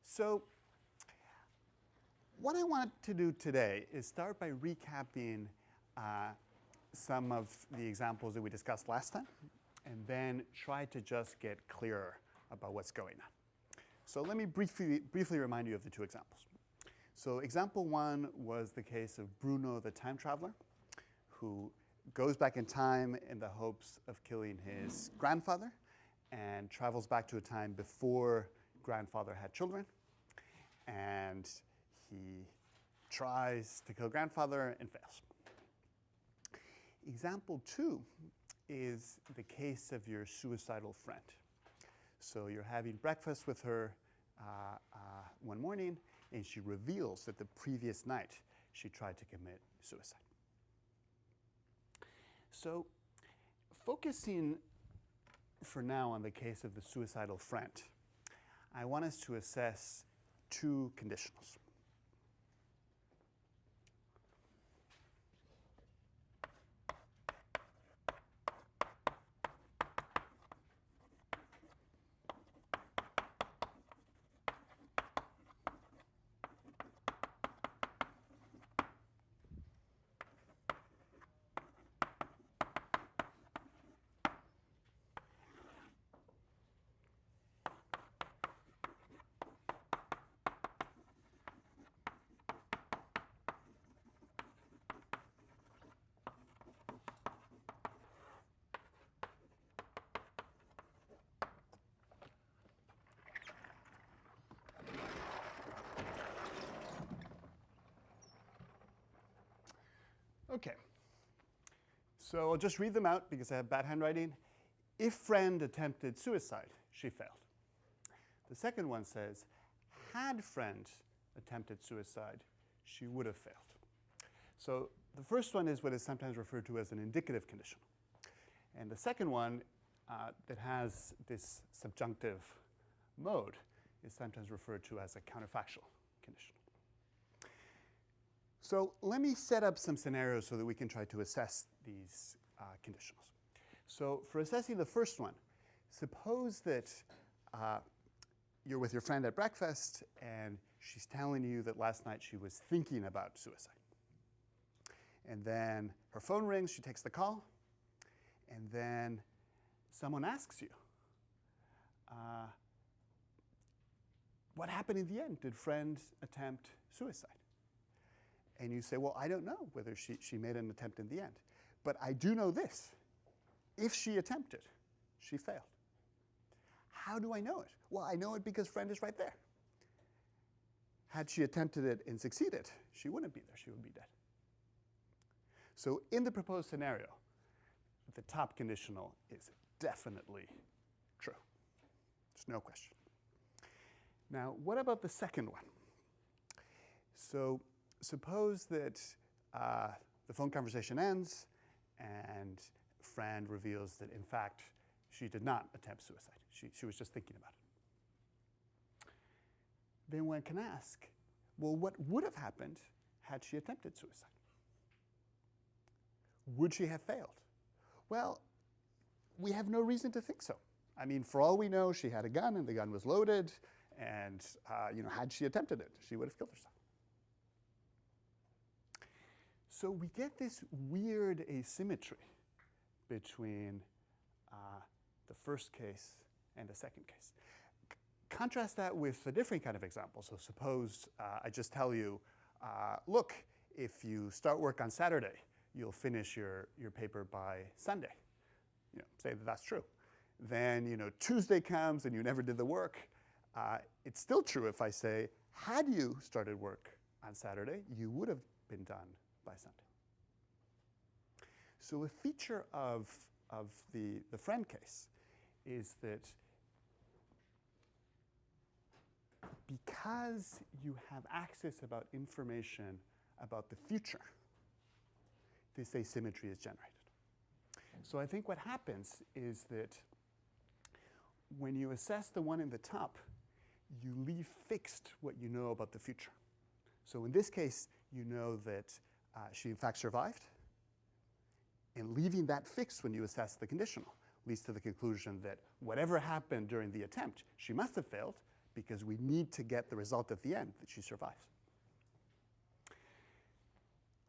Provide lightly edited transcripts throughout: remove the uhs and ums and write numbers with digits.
So what I want to do today is start by recapping some of the examples that we discussed last time, and then try to just get clearer about what's going on. So let me briefly remind you of the two examples. So example one was the case of Bruno the time traveler, who goes back in time in the hopes of killing his grandfather and travels back to a time before grandfather had children. And he tries to kill grandfather and fails. Example two is the case of your suicidal friend. So you're having breakfast with her one morning, and she reveals that the previous night she tried to commit suicide. So focusing for now on the case of the suicidal friend, I want us to assess two conditionals. Okay, so I'll just read them out because I have bad handwriting. If friend attempted suicide, she failed. The second one says, had friend attempted suicide, she would have failed. So the first one is what is sometimes referred to as an indicative conditional. And the second one that has this subjunctive mode is sometimes referred to as a counterfactual conditional. So let me set up some scenarios so that we can try to assess these conditionals. So for assessing the first one, suppose that you're with your friend at breakfast and she's telling you that last night she was thinking about suicide. And then her phone rings, she takes the call, and then someone asks you, what happened in the end? Did friend attempt suicide? And you say, well, I don't know whether she made an attempt in the end. But I do know this. If she attempted, she failed. How do I know it? Well, I know it because friend is right there. Had she attempted it and succeeded, she wouldn't be there. She would be dead. So in the proposed scenario, the top conditional is definitely true. There's no question. Now, what about the second one? So suppose that the phone conversation ends and friend reveals that, in fact, she did not attempt suicide. She was just thinking about it. Then one can ask, well, what would have happened had she attempted suicide? Would she have failed? Well, we have no reason to think so. I mean, for all we know, she had a gun and the gun was loaded, and had she attempted it, she would have killed herself. So we get this weird asymmetry between the first case and the second case. Contrast that with a different kind of example. So suppose I just tell you, look, if you start work on Saturday, you'll finish your paper by Sunday. Say that that's true. Then Tuesday comes and you never did the work. It's still true if I say, had you started work on Saturday, you would have been done by Sunday. So a feature of the friend case is that because you have access about information about the future, this asymmetry is generated. So I think what happens is that when you assess the one in the top, you leave fixed what you know about the future. So in this case, you know that she in fact survived. And leaving that fixed when you assess the conditional leads to the conclusion that whatever happened during the attempt, she must have failed because we need to get the result at the end that she survives.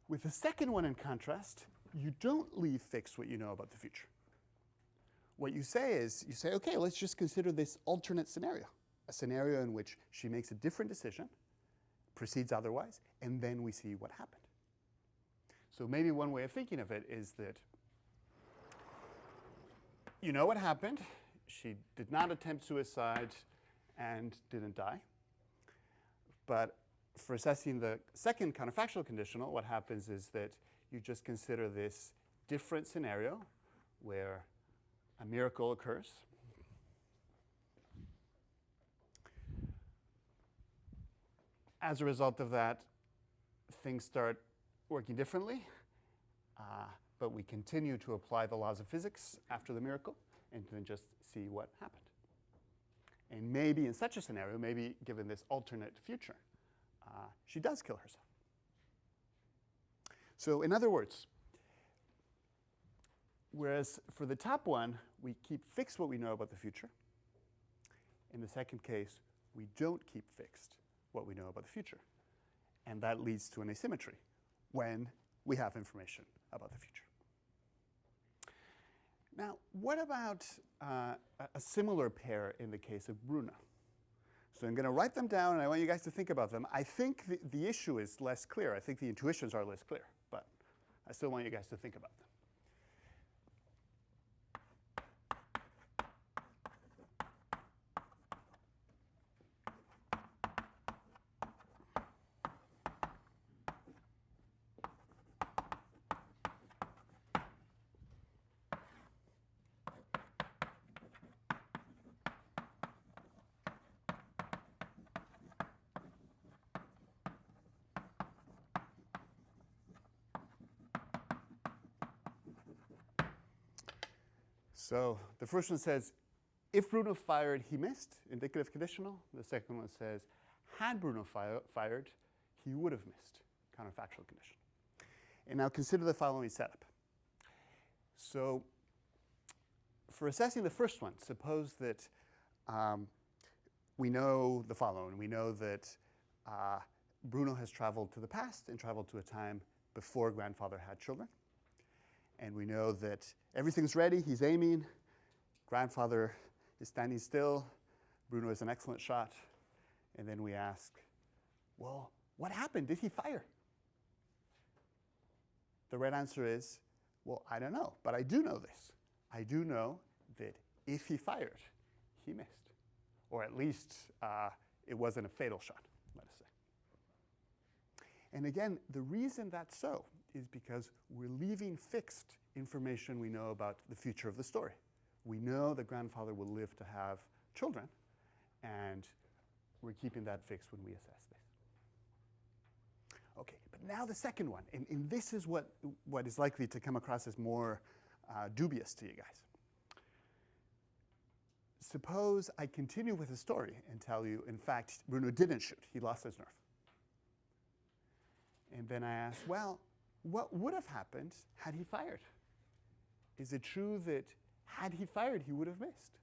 With the second one, in contrast, you don't leave fixed what you know about the future. What you say is, you say, okay, let's just consider this alternate scenario, a scenario in which she makes a different decision, proceeds otherwise, and then we see what happened. So maybe one way of thinking of it is that you know what happened. She did not attempt suicide and didn't die. But for assessing the second counterfactual conditional, what happens is that you just consider this different scenario where a miracle occurs. As a result of that, things start working differently, but we continue to apply the laws of physics after the miracle and then just see what happened. And maybe in such a scenario, maybe given this alternate future, she does kill herself. So in other words, whereas for the top one, we keep fixed what we know about the future, in the second case, we don't keep fixed what we know about the future. And that leads to an asymmetry when we have information about the future. Now, what about a similar pair in the case of Bruno? So I'm going to write them down, and I want you guys to think about them. I think the issue is less clear. I think the intuitions are less clear, but I still want you guys to think about them. So the first one says, if Bruno fired, he missed, indicative conditional. The second one says, had Bruno fired, he would have missed, counterfactual conditional. And now consider the following setup. So for assessing the first one, suppose that we know the following. We know that Bruno has traveled to the past and traveled to a time before grandfather had children. And we know that everything's ready, he's aiming, grandfather is standing still, Bruno is an excellent shot. And then we ask, well, what happened? Did he fire? The right answer is, well, I don't know, but I do know this. I do know that if he fired, he missed. Or at least it wasn't a fatal shot, let us say. And again, the reason that's so is because we're leaving fixed information we know about the future of the story. We know that grandfather will live to have children, and we're keeping that fixed when we assess this. Okay, but now the second one, and this is what is likely to come across as more dubious to you guys. Suppose I continue with the story and tell you, in fact, Bruno didn't shoot, he lost his nerve. And then I ask, well, what would have happened had he fired? Is it true that had he fired, he would have missed?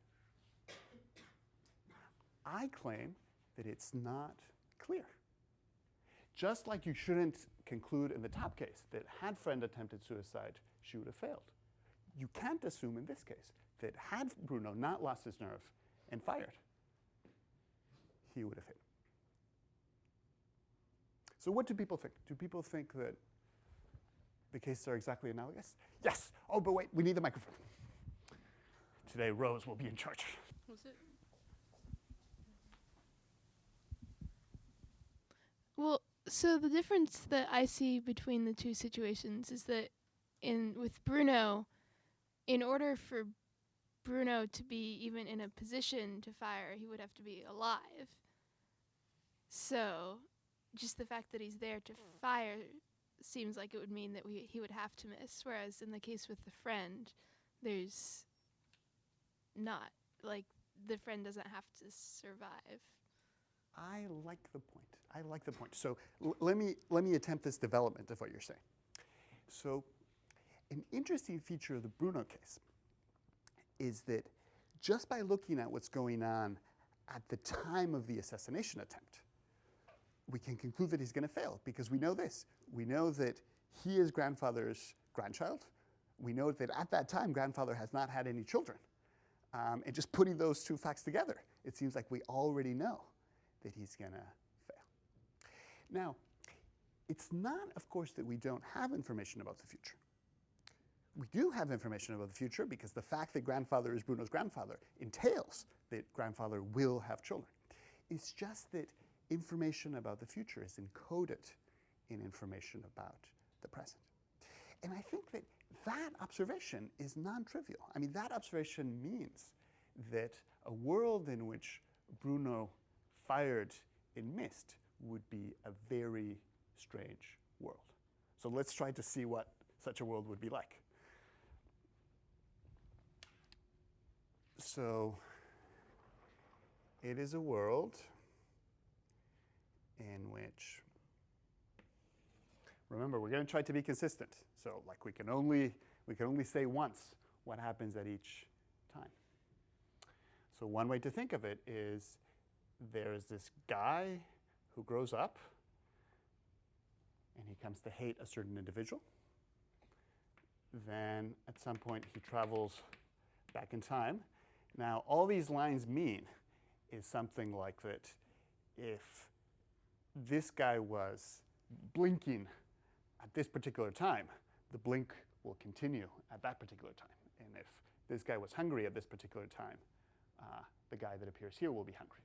I claim that it's not clear. Just like you shouldn't conclude in the top case that had friend attempted suicide, she would have failed. You can't assume in this case that had Bruno not lost his nerve and fired, he would have hit. So what do people think? Do people think that the cases are exactly analogous? Yes. Oh, but wait, we need the microphone. Today, Rose will be in charge. Was it? Well, so the difference that I see between the two situations is that with Bruno, in order for Bruno to be even in a position to fire, he would have to be alive. So just the fact that he's there to fire seems like it would mean that he would have to miss, whereas in the case with the friend, there's not, like, the friend doesn't have to survive. I like the point. I like the point. So let me attempt this development of what you're saying. So an interesting feature of the Bruno case is that just by looking at what's going on at the time of the assassination attempt, we can conclude that he's going to fail because we know this. We know that he is grandfather's grandchild. We know that at that time, grandfather has not had any children. And just putting those two facts together, it seems like we already know that he's going to fail. Now, it's not, of course, that we don't have information about the future. We do have information about the future because the fact that grandfather is Bruno's grandfather entails that grandfather will have children. It's just that information about the future is encoded in information about the present. And I think that that observation is non-trivial. I mean, that observation means that a world in which Bruno fired and missed would be a very strange world. So let's try to see what such a world would be like. So it is a world in which, remember, we're going to try to be consistent. So like we can only say once what happens at each time. So one way to think of it is there's this guy who grows up and he comes to hate a certain individual. Then at some point he travels back in time. Now all these lines mean is something like that if this guy was blinking at this particular time, the blink will continue at that particular time. And if this guy was hungry at this particular time, the guy that appears here will be hungry.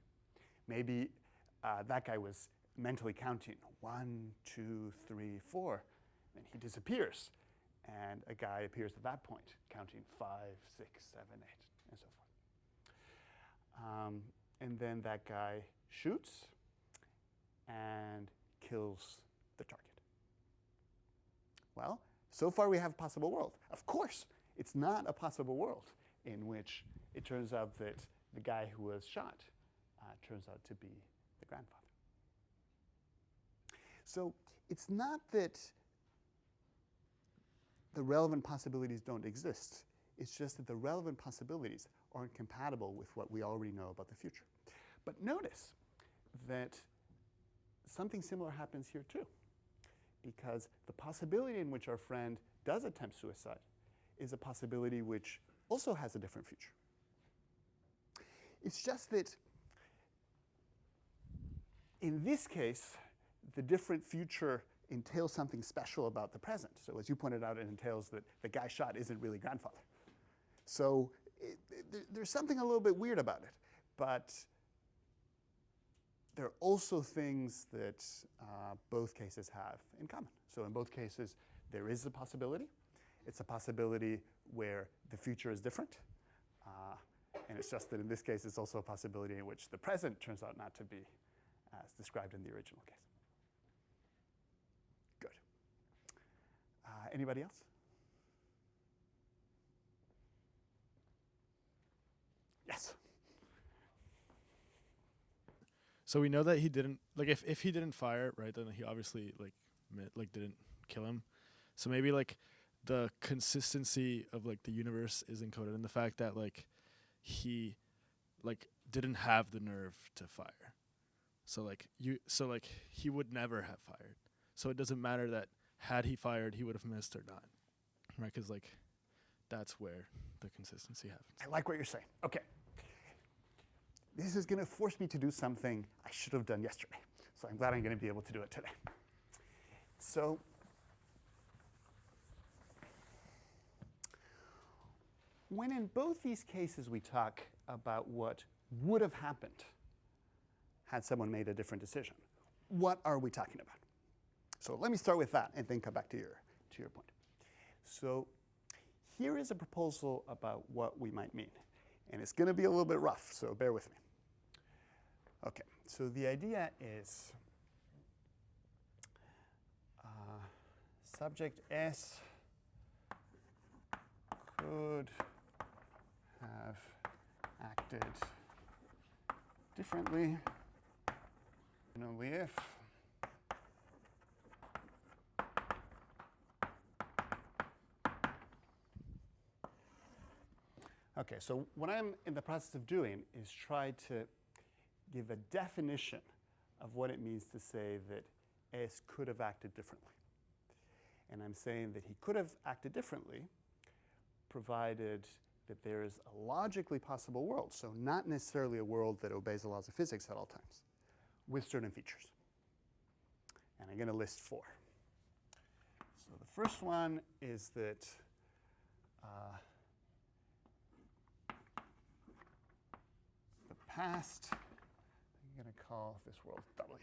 Maybe that guy was mentally counting 1, 2, 3, 4, and he disappears. And a guy appears at that point, counting 5, 6, 7, 8, and so forth. And then that guy shoots and kills the target. Well, so far we have a possible world. Of course, it's not a possible world in which it turns out that the guy who was shot turns out to be the grandfather. So it's not that the relevant possibilities don't exist. It's just that the relevant possibilities aren't compatible with what we already know about the future. But notice that something similar happens here too, because the possibility in which our friend does attempt suicide is a possibility which also has a different future. It's just that in this case, the different future entails something special about the present. So as you pointed out, it entails that the guy shot isn't really grandfather. So there's something a little bit weird about it. But there are also things that both cases have in common. So in both cases, there is a possibility. It's a possibility where the future is different. And it's just that in this case, it's also a possibility in which the present turns out not to be as described in the original case. Good. Anybody else? Yes. So we know that he didn't, like, if he didn't fire, right, then he obviously didn't kill him. So maybe like the consistency of like the universe is encoded in the fact that like he like didn't have the nerve to fire. So he would never have fired. So it doesn't matter that had he fired, he would have missed or not, right? Because like that's where the consistency happens. I like what you're saying. Okay. This is going to force me to do something I should have done yesterday. So I'm glad I'm going to be able to do it today. So when in both these cases we talk about what would have happened had someone made a different decision, what are we talking about? So let me start with that and then come back to your point. So here is a proposal about what we might mean. And it's going to be a little bit rough, so bear with me. Okay, so the idea is subject S could have acted differently, and only if okay, so what I'm in the process of doing is try to give a definition of what it means to say that S could have acted differently. And I'm saying that he could have acted differently provided that there is a logically possible world, so not necessarily a world that obeys the laws of physics at all times, with certain features. And I'm going to list 4. So the first one is that the past, I'm going to call this world W.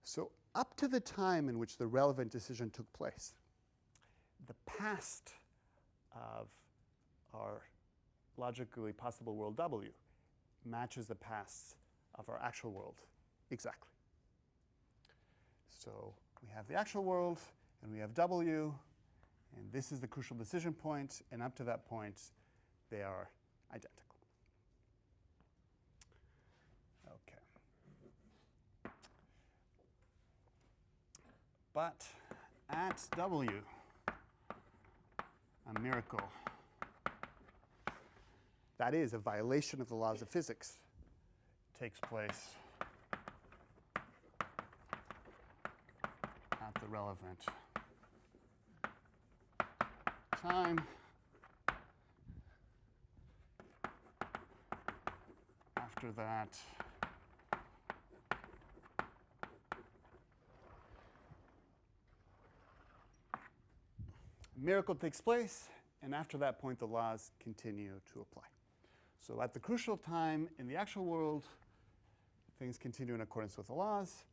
So up to the time in which the relevant decision took place, the past of our logically possible world W matches the past of our actual world exactly. So we have the actual world, and we have W, and this is the crucial decision point, and up to that point, they are identical. But at W, a miracle, that is, a violation of the laws of physics, takes place at the relevant time. After that, miracle takes place, and after that point, the laws continue to apply. So at the crucial time in the actual world, things continue in accordance with the laws.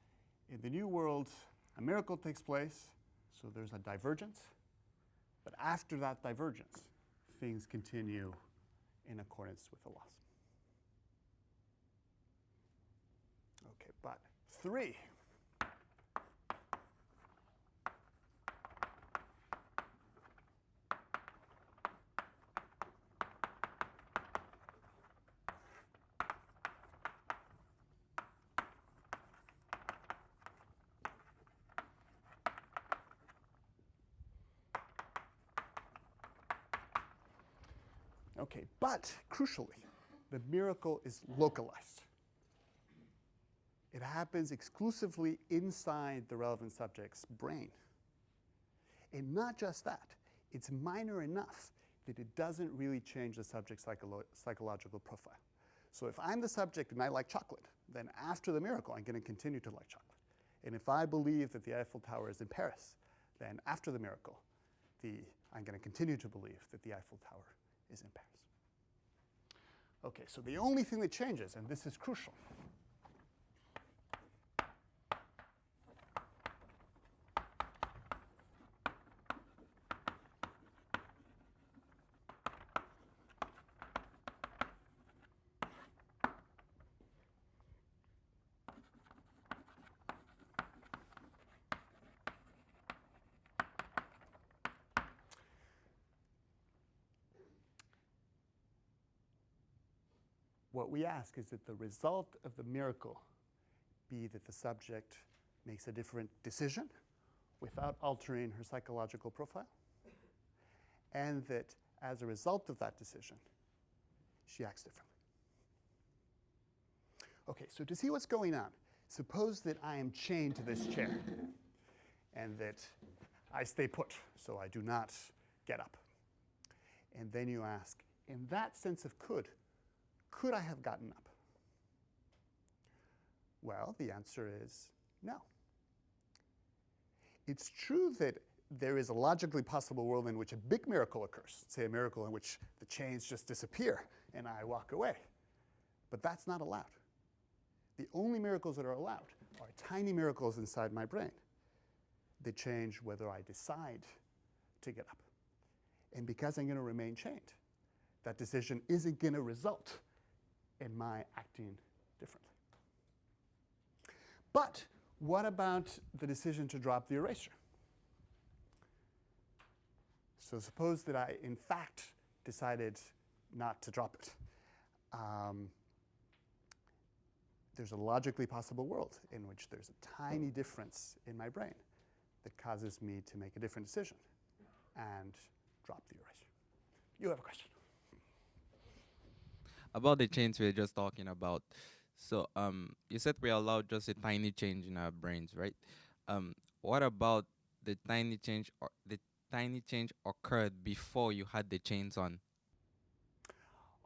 In the new world, a miracle takes place, so there's a divergence. But after that divergence, things continue in accordance with the laws. Okay, but 3. Okay, but crucially, the miracle is localized. It happens exclusively inside the relevant subject's brain. And not just that, it's minor enough that it doesn't really change the subject's psychological profile. So if I'm the subject and I like chocolate, then after the miracle, I'm going to continue to like chocolate. And if I believe that the Eiffel Tower is in Paris, then after the miracle, I'm going to continue to believe that the Eiffel Tower is in Paris. Okay, so the only thing that changes, and this is crucial, what we ask is that the result of the miracle be that the subject makes a different decision without altering her psychological profile, and that as a result of that decision, she acts differently. Okay, so to see what's going on, suppose that I am chained to this chair and that I stay put, so I do not get up. And then you ask, in that sense of could I have gotten up? Well, the answer is no. It's true that there is a logically possible world in which a big miracle occurs, say a miracle in which the chains just disappear and I walk away. But that's not allowed. The only miracles that are allowed are tiny miracles inside my brain that change whether I decide to get up. And because I'm going to remain chained, that decision isn't going to result in my acting differently. But what about the decision to drop the eraser? So suppose that I, in fact, decided not to drop it. There's a logically possible world in which there's a tiny difference in my brain that causes me to make a different decision and drop the erasure. You have a question? About the chains we were just talking about. So you said we allowed just a tiny change in our brains, right? What about the tiny change occurred before you had the chains on?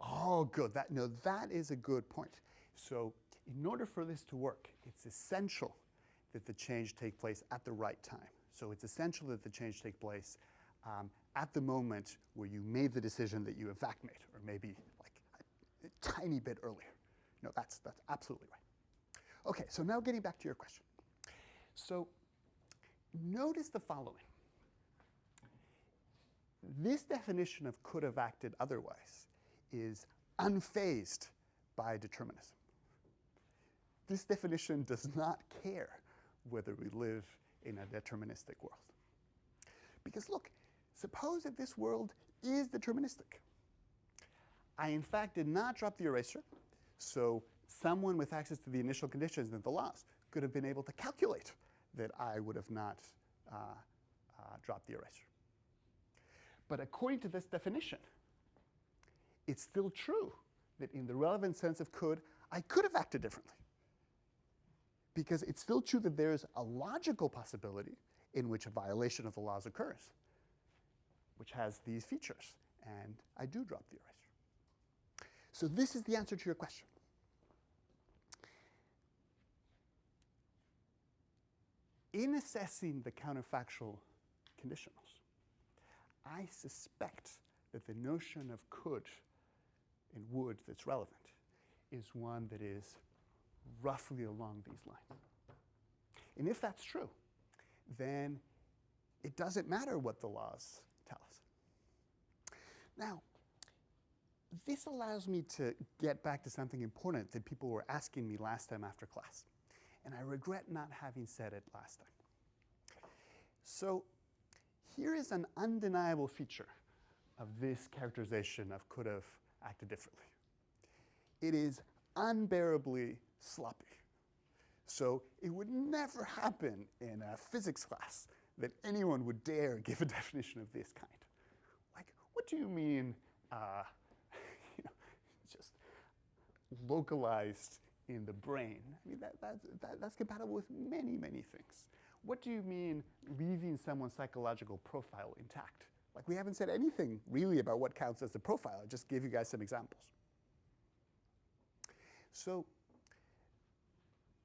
Oh, good. That is a good point. So in order for this to work, it's essential that the change take place at the right time. So it's essential that the change take place at the moment where you made the decision that you in fact made, or maybe like a tiny bit earlier. No, that's absolutely right. Okay, so now getting back to your question. So notice the following. This definition of could have acted otherwise is unfazed by determinism. This definition does not care whether we live in a deterministic world. Because look, suppose that this world is deterministic. I, in fact, did not drop the eraser, so someone with access to the initial conditions and the laws could have been able to calculate that I would have not dropped the eraser. But according to this definition, it's still true that in the relevant sense of could, I could have acted differently. Because it's still true that there's a logical possibility in which a violation of the laws occurs, which has these features, and I do drop the eraser. So this is the answer to your question. In assessing the counterfactual conditionals, I suspect that the notion of could and would that's relevant is one that is roughly along these lines. And if that's true, then it doesn't matter what the laws tell us. Now, this allows me to get back to something important that people were asking me last time after class. And I regret not having said it last time. So here is an undeniable feature of this characterization of could have acted differently. It is unbearably sloppy. So it would never happen in a physics class that anyone would dare give a definition of this kind. Like, what do you mean just localized in the brain? I mean, that's compatible with many, many things. What do you mean leaving someone's psychological profile intact? Like, we haven't said anything really about what counts as a profile. I just gave you guys some examples. So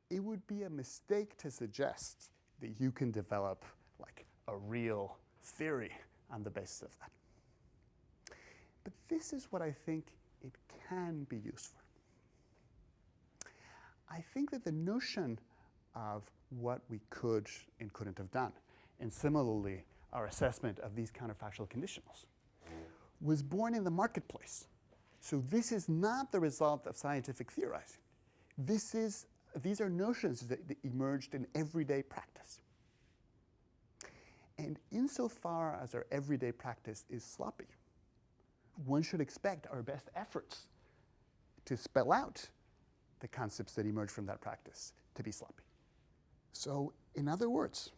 it would be a mistake to suggest that you can develop like a real theory on the basis of that. But this is what I think it can be used for. I think that the notion of what we could and couldn't have done, and similarly our assessment of these counterfactual conditionals, was born in the marketplace. So this is not the result of scientific theorizing. These are notions that emerged in everyday practice. And insofar as our everyday practice is sloppy, one should expect our best efforts to spell out the concepts that emerge from that practice to be sloppy. So, in other words,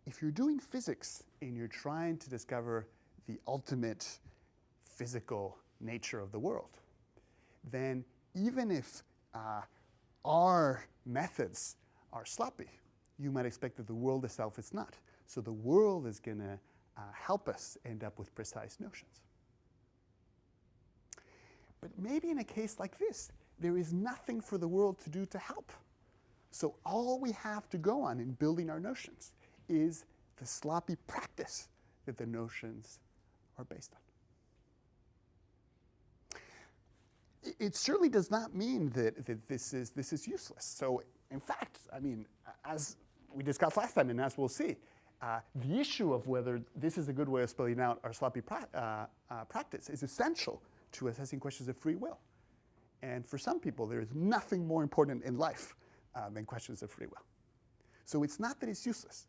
if you're doing physics and you're trying to discover the ultimate physical nature of the world, then even if our methods are sloppy, you might expect that the world itself is not. So the world is going to help us end up with precise notions. But maybe in a case like this, there is nothing for the world to do to help. So all we have to go on in building our notions is the sloppy practice that the notions are based on. It certainly does not mean that this is useless. So in fact, I mean, as we discussed last time and as we'll see, the issue of whether this is a good way of spelling out our sloppy practice is essential to assessing questions of free will. And for some people, there is nothing more important in life than questions of free will. So it's not that it's useless,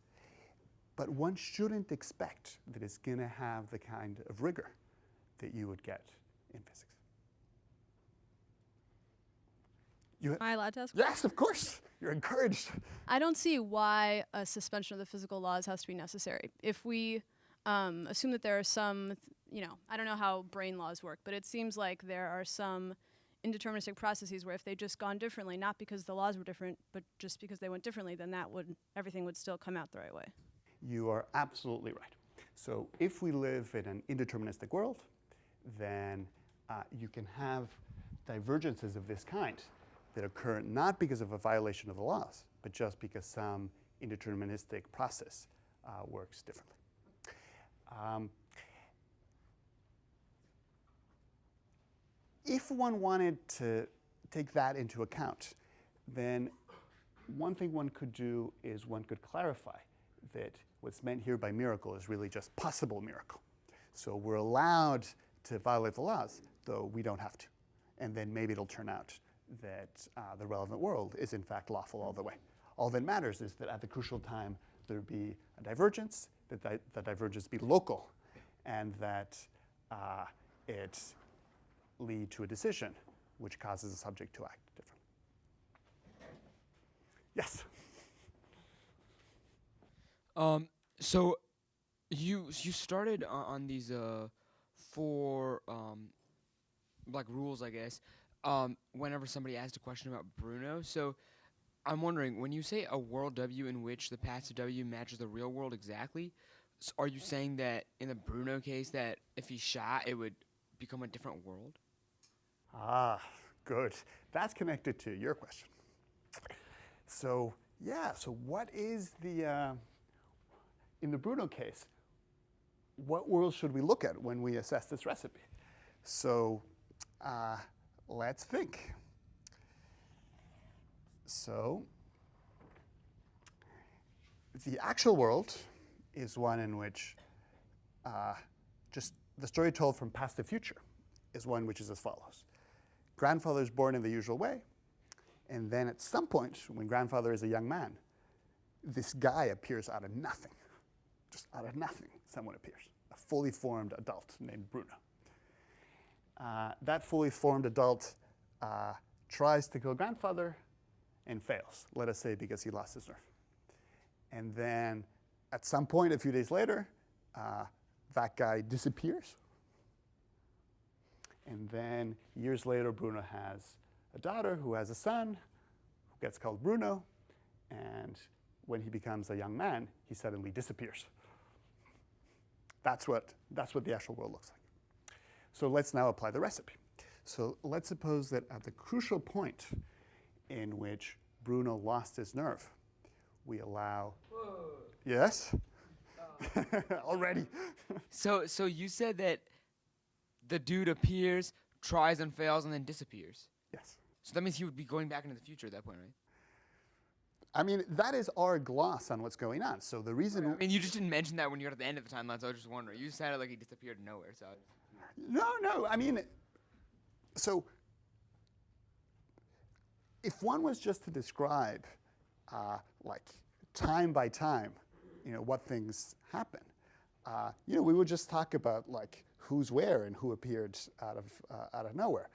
but one shouldn't expect that it's going to have the kind of rigor that you would get in physics. You, Am I allowed to ask? yes, of course. You're encouraged. I don't see why a suspension of the physical laws has to be necessary. If we assume that there are some, I don't know how brain laws work, but it seems like there are some indeterministic processes where if they'd just gone differently, not because the laws were different, but just because they went differently, then everything would still come out the right way. You are absolutely right. So if we live in an indeterministic world, then you can have divergences of this kind that occur not because of a violation of the laws, but just because some indeterministic process works differently. If one wanted to take that into account, then one thing one could do is one could clarify that what's meant here by miracle is really just possible miracle. So we're allowed to violate the laws, though we don't have to. And then maybe it'll turn out that the relevant world is in fact lawful all the way. All that matters is that at the crucial time there be a divergence, that the divergence be local, and that it lead to a decision which causes the subject to act differently. Yes? So you started on these 4 like rules, I guess. Whenever somebody asked a question about Bruno, so I'm wondering, when you say a world W in which the passive W matches the real world exactly, are you saying that in the Bruno case that if he shot, it would become a different world? Ah, good. That's connected to your question. So yeah, so what is the, in the Bruno case, what world should we look at when we assess this recipe? So let's think. So the actual world is one in which just the story told from past to future is one which is as follows. Grandfather is born in the usual way, and then at some point, when grandfather is a young man, this guy appears out of nothing. Just out of nothing, someone appears. A fully formed adult named Bruno. That fully formed adult tries to kill grandfather and fails, let us say because he lost his nerve. And then at some point, a few days later, that guy disappears. And then years later, Bruno has a daughter who has a son who gets called Bruno. And when he becomes a young man, he suddenly disappears. That's what the actual world looks like. So let's now apply the recipe. So let's suppose that at the crucial point in which Bruno lost his nerve, we allow. Whoa. Yes? Already. So you said that the dude appears, tries and fails, and then disappears. Yes. So that means he would be going back into the future at that point, right? I mean, that is our gloss on what's going on. So the reason. I mean, you just didn't mention that when you were at the end of the timeline, so I was just wondering. You sounded like he disappeared nowhere. So. No. I mean, so if one was just to describe, like time by time, what things happen, we would just talk about like who's where and who appeared out of nowhere.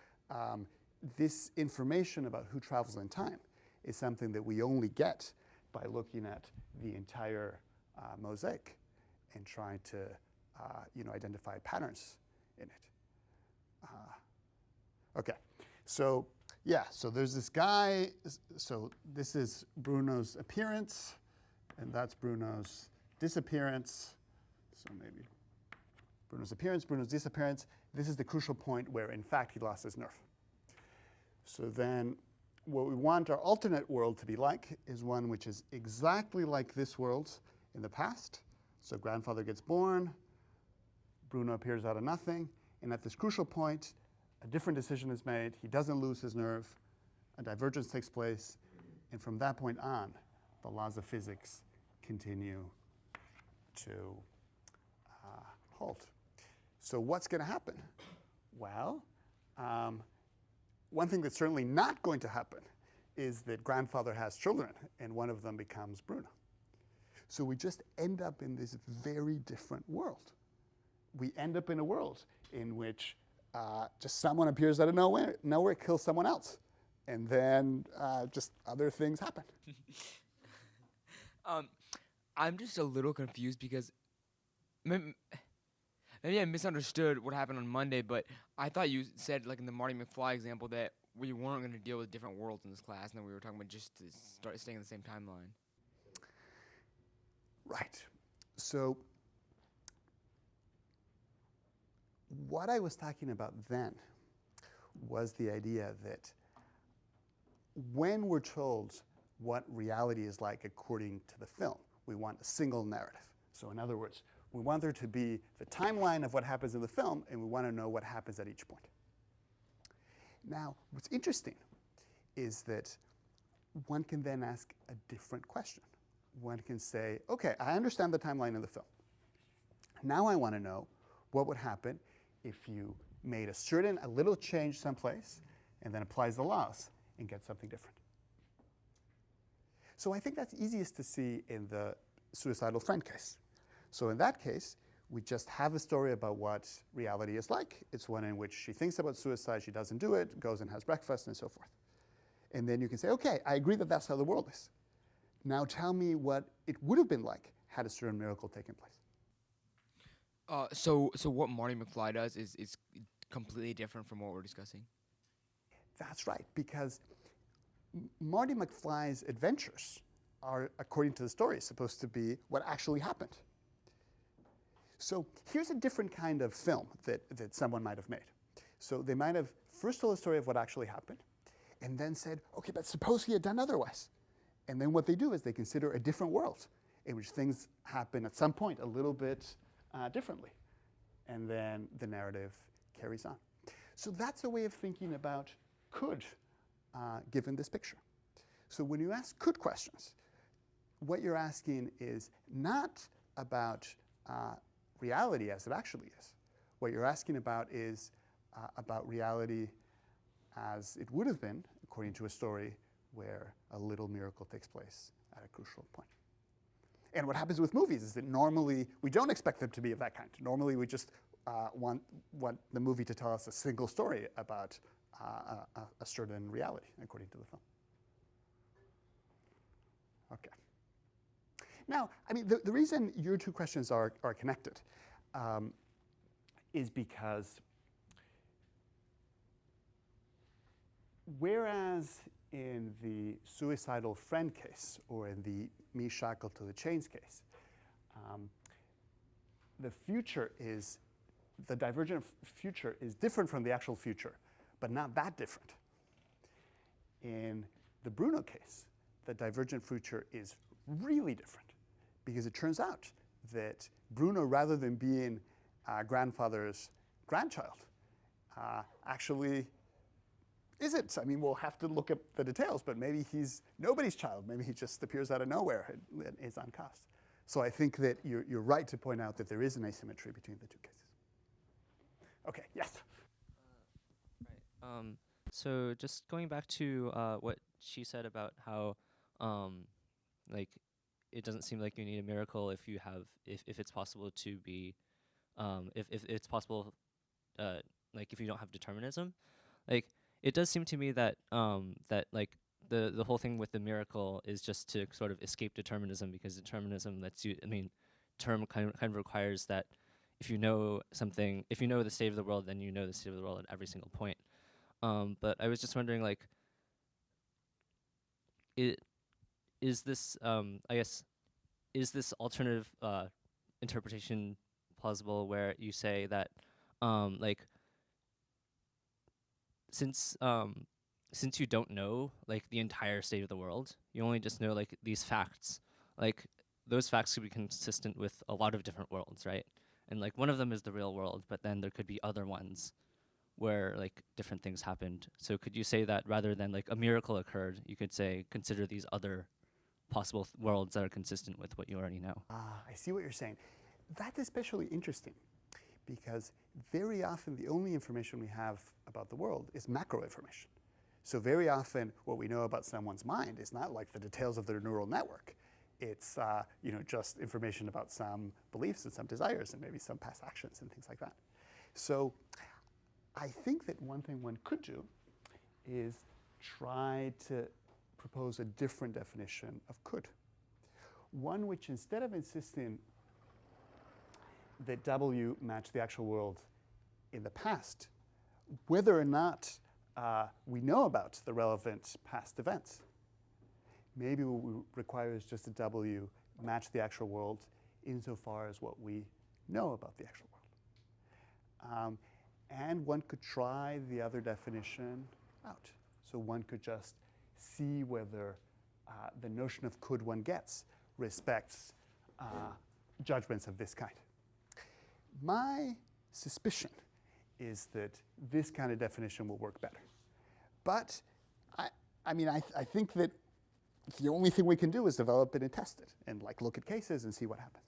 This information about who travels in time is something that we only get by looking at the entire mosaic and trying to identify patterns in it. Okay, so yeah, so there's this guy, so this is Bruno's appearance, and that's Bruno's disappearance. So maybe Bruno's appearance, Bruno's disappearance. This is the crucial point where, in fact, he lost his nerve. So then what we want our alternate world to be like is one which is exactly like this world in the past. So grandfather gets born, Bruno appears out of nothing, and at this crucial point, a different decision is made. He doesn't lose his nerve, a divergence takes place, and from that point on, the laws of physics continue to hold. So what's going to happen? Well, one thing that's certainly not going to happen is that grandfather has children, and one of them becomes Bruno. So we just end up in this very different world. We end up in a world in which just someone appears out of nowhere, kills someone else, and then just other things happen. I'm just a little confused because maybe I misunderstood what happened on Monday, but I thought you said, like in the Marty McFly example, that we weren't going to deal with different worlds in this class, and then we were talking about just to start staying in the same timeline. Right. So what I was talking about then was the idea that when we're told what reality is like according to the film, we want a single narrative. So in other words, we want there to be the timeline of what happens in the film, and we want to know what happens at each point. Now, what's interesting is that one can then ask a different question. One can say, okay, I understand the timeline of the film. Now I want to know what would happen if you made a little change someplace, and then applies the laws and gets something different. So I think that's easiest to see in the suicidal friend case. So in that case, we just have a story about what reality is like. It's one in which she thinks about suicide, she doesn't do it, goes and has breakfast, and so forth. And then you can say, okay, I agree that that's how the world is. Now tell me what it would have been like had a certain miracle taken place. So what Marty McFly does is completely different from what we're discussing. That's right, because Marty McFly's adventures are, according to the story, supposed to be what actually happened. So here's a different kind of film that someone might have made. So they might have first told a story of what actually happened, and then said, okay, but suppose he had done otherwise. And then what they do is they consider a different world in which things happen at some point a little bit differently. And then the narrative carries on. So that's a way of thinking about could, given this picture. So when you ask could questions, what you're asking is not about reality as it actually is. What you're asking about is about reality as it would have been according to a story where a little miracle takes place at a crucial point. And what happens with movies is that normally we don't expect them to be of that kind. Normally we just want the movie to tell us a single story about a certain reality according to the film. Okay. Now, I mean, the reason your two questions are connected is because whereas in the suicidal friend case or in the me shackled to the chains case, the divergent future is different from the actual future, but not that different. In the Bruno case, the divergent future is really different because it turns out that Bruno, rather than being grandfather's grandchild, actually isn't. I mean, we'll have to look at the details, but maybe he's nobody's child. Maybe he just appears out of nowhere and is on cast. So I think that you're right to point out that there is an asymmetry between the two cases. Okay, yes? Right. So just going back to what she said about how, like, it doesn't seem like you need a miracle if it's possible to be, if it's possible, like if you don't have determinism, like it does seem to me that that like the whole thing with the miracle is just to sort of escape determinism, because determinism lets you, I mean, term kind of requires that if you know something, if you know the state of the world, then you know the state of the world at every single point. But I was just wondering, like, is this, I guess, is this alternative interpretation plausible, where you say that, like, since you don't know, like, the entire state of the world, you only just know, like, these facts, like, those facts could be consistent with a lot of different worlds, right? And, like, one of them is the real world, but then there could be other ones where, like, different things happened. So could you say that rather than, like, a miracle occurred, you could say, consider these other possible worlds that are consistent with what you already know? I see what you're saying. That's especially interesting because very often the only information we have about the world is macro information. So very often what we know about someone's mind is not like the details of their neural network. It's just information about some beliefs and some desires and maybe some past actions and things like that. So I think that one thing one could do is tried to propose a different definition of could. One which, instead of insisting that W matched the actual world in the past, whether or not we know about the relevant past events, maybe what we require is just a W match the actual world insofar as what we know about the actual world. And one could try the other definition out. So one could just see whether the notion of could one gets respects judgments of this kind. My suspicion is that this kind of definition will work better. But I think that the only thing we can do is develop it and test it and like look at cases and see what happens.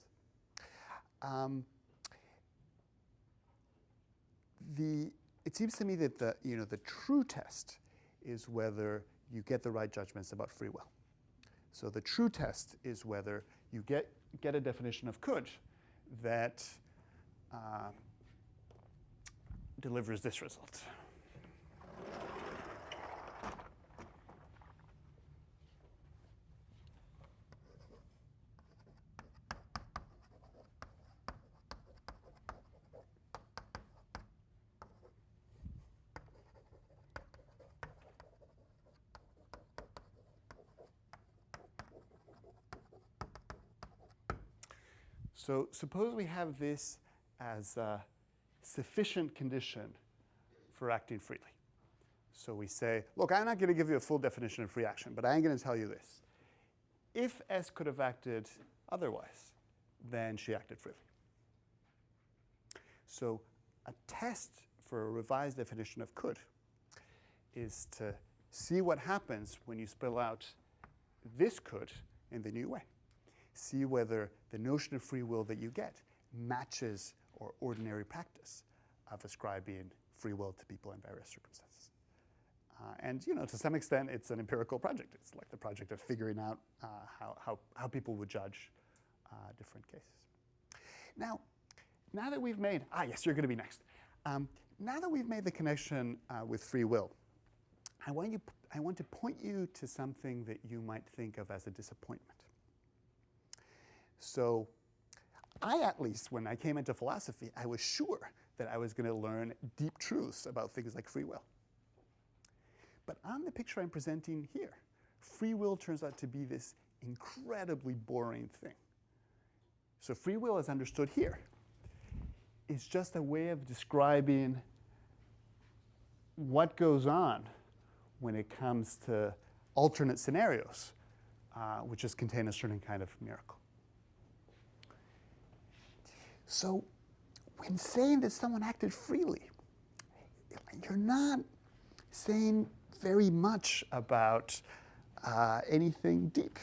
It seems to me that the true test is whether you get the right judgments about free will. So the true test is whether you get a definition of could that delivers this result. So suppose we have this as a sufficient condition for acting freely. So we say, look, I'm not going to give you a full definition of free action, but I am going to tell you this. If S could have acted otherwise, then she acted freely. So a test for a revised definition of could is to see what happens when you spell out this could in the new way. See whether the notion of free will that you get matches our ordinary practice of ascribing free will to people in various circumstances. And to some extent, it's an empirical project. It's like the project of figuring out how people would judge different cases. Now that we've made, yes, you're going to be next. Now that we've made the connection with free will, I want to point you to something that you might think of as a disappointment. So at least, when I came into philosophy, I was sure that I was going to learn deep truths about things like free will. But on the picture I'm presenting here, free will turns out to be this incredibly boring thing. So free will, as understood here, is just a way of describing what goes on when it comes to alternate scenarios, which just contain a certain kind of miracle. So when saying that someone acted freely, you're not saying very much about anything deep.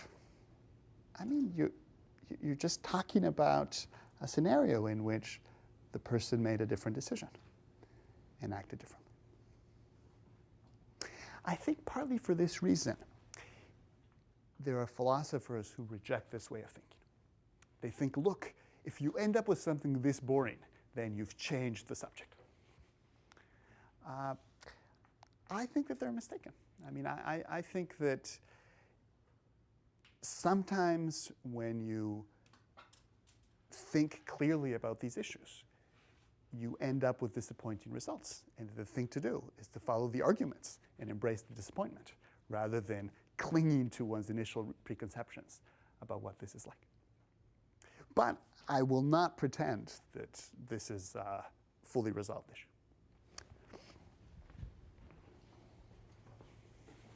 I mean, you're just talking about a scenario in which the person made a different decision and acted differently. I think partly for this reason, there are philosophers who reject this way of thinking. They think, look, if you end up with something this boring, then you've changed the subject. I think that they're mistaken. I mean, I think that sometimes when you think clearly about these issues, you end up with disappointing results. And the thing to do is to follow the arguments and embrace the disappointment, rather than clinging to one's initial preconceptions about what this is like. But I will not pretend that this is a fully resolved issue.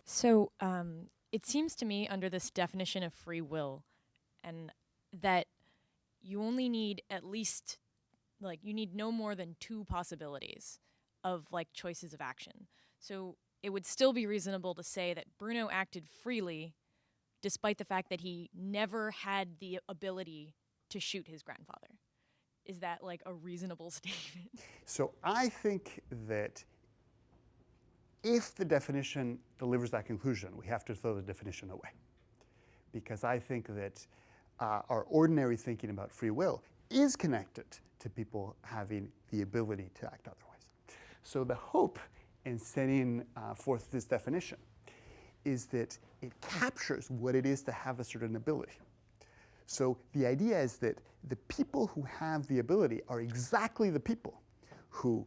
So it seems to me, under this definition of free will, and that you only need at least, you need no more than two possibilities of choices of action. So it would still be reasonable to say that Bruno acted freely despite the fact that he never had the ability to shoot his grandfather. Is that a reasonable statement? So I think that if the definition delivers that conclusion, we have to throw the definition away. Because I think that our ordinary thinking about free will is connected to people having the ability to act otherwise. So the hope in setting forth this definition is that it captures what it is to have a certain ability. So the idea is that the people who have the ability are exactly the people who,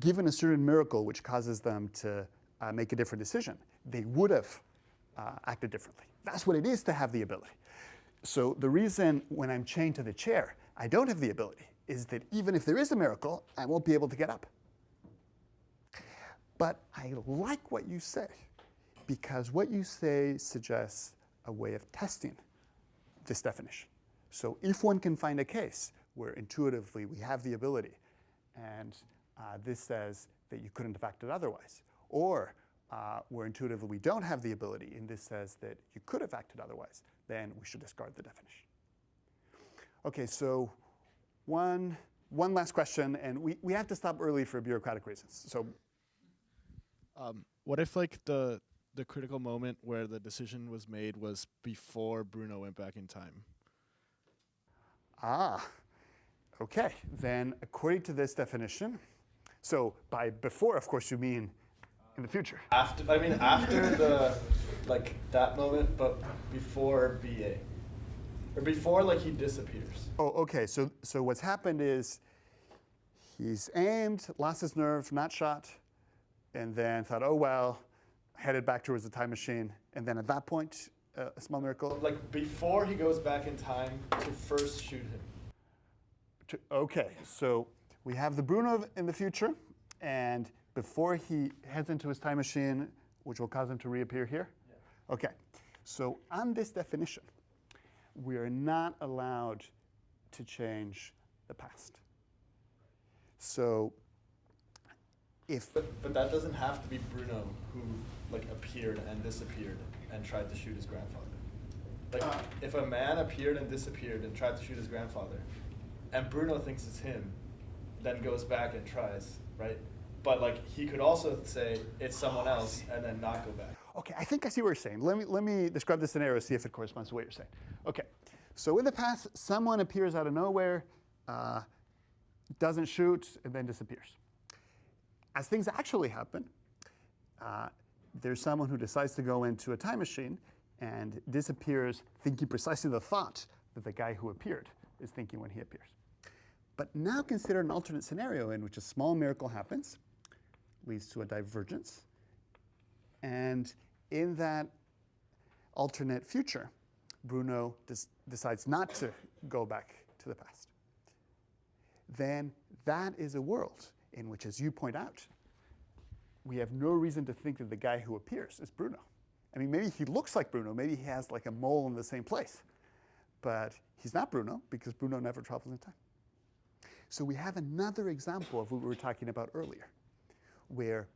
given a certain miracle which causes them to make a different decision, they would have acted differently. That's what it is to have the ability. So the reason when I'm chained to the chair, I don't have the ability is that even if there is a miracle, I won't be able to get up. But I like what you say, because what you say suggests a way of testing this definition. So if one can find a case where intuitively we have the ability, and this says that you couldn't have acted otherwise, or where intuitively we don't have the ability, and this says that you could have acted otherwise, then we should discard the definition. Okay, so one last question, and we have to stop early for bureaucratic reasons. So, what if like the critical moment where the decision was made was before Bruno went back in time? Okay, then according to this definition, so by before, of course, you mean in the future. After the that moment, but before BA, or before like he disappears. Oh, okay. So what's happened is he's aimed, lost his nerve, not shot, and then thought, oh well, headed back towards the time machine, and then at that point, a small miracle. Like before he goes back in time to first shoot him. Okay, so we have the Bruno in the future, and before he heads into his time machine, which will cause him to reappear here? Yeah. Okay, so on this definition, we are not allowed to change the past. So if... But that doesn't have to be Bruno who like appeared and disappeared and tried to shoot his grandfather. Like if a man appeared and disappeared and tried to shoot his grandfather, and Bruno thinks it's him, then goes back and tries, right? But like he could also say it's someone else and then not go back. Okay, I think I see what you're saying. Let me describe the scenario, see if it corresponds to what you're saying. Okay, so in the past, someone appears out of nowhere, doesn't shoot, and then disappears. As things actually happen, there's someone who decides to go into a time machine and disappears thinking precisely the thought that the guy who appeared is thinking when he appears. But now consider an alternate scenario in which a small miracle happens, leads to a divergence, and in that alternate future, Bruno decides not to go back to the past. Then that is a world in which, as you point out, we have no reason to think that the guy who appears is Bruno. I mean, maybe he looks like Bruno, maybe he has like a mole in the same place, but he's not Bruno because Bruno never travels in time. So we have another example of what we were talking about earlier, where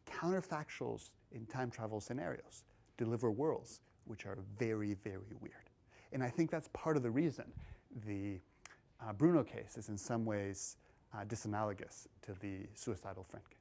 counterfactuals in time travel scenarios deliver worlds which are very, very weird. And I think that's part of the reason the Bruno case is in some ways disanalogous to the suicidal friend case.